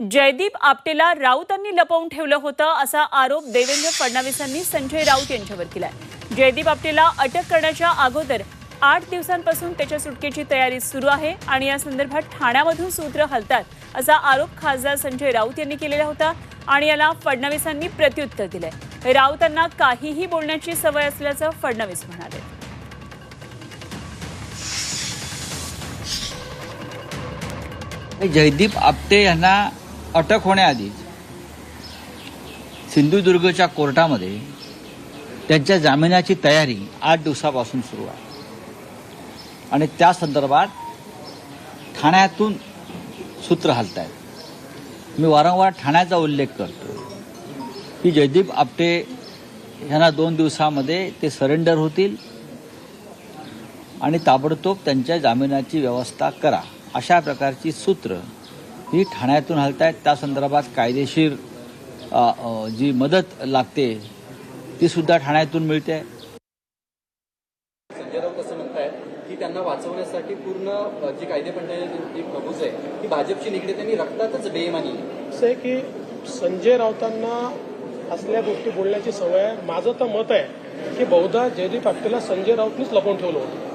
जयदीप आपटेला राऊतांनी लपवून ठेवलं होतं असा आरोप देवेंद्र फडणवीसांनी संजय राऊत यांच्यावर केलाय। जयदीप आपटेला अटक करण्याच्या अगोदर 8 दिवसांपासून त्याच्या सुटकेची तयारी सुरू आहे आणि या संदर्भात ठाण्यामधून सूत्र हलतात असा आरोप खासदार संजय राऊत यांनी केलेला होता आणि याला फडणवीसांनी प्रत्युत्तर दिलंय। राऊतांना काहीही बोलण्याची सवय असल्याचं फडणवीस म्हणाले। जयदीप आपटे यांना अटक होण्याआधी सिंधुदुर्गच्या कोर्टामध्ये त्यांच्या जामिनाची तयारी 8 दिवसापासून सुरू आहे आणि त्या संदर्भात ठाण्यातून सूत्र हलत आहेत। मी वारंवार ठाण्याचा उल्लेख करतो की जयदीप आपटे यांना 2 दिवसामध्ये ते सरेंडर होतील आणि ताबडतोब त्यांच्या जामिनाची व्यवस्था करा अशा प्रकारची सूत्र ही ठाण्यातून हलत आहेत। त्या संदर्भात कायदेशीर जी मदत लागते ती सुद्धा ठाण्यातून मिळते। संजय राऊत असं म्हणतायत की त्यांना वाचवण्यासाठी पूर्ण जी कायदेमंडळाची प्रभूज आहे ती भाजपशी निगडीत त्यांनी रक्तातच बेईमानी असं आहे की संजय राऊतांना असल्या गोष्टी बोलण्याची सवय आहे। माझं तर मत आहे की बहुधा जयदीप आपटेला संजय राऊतनीच लपवून ठेवलं होतं।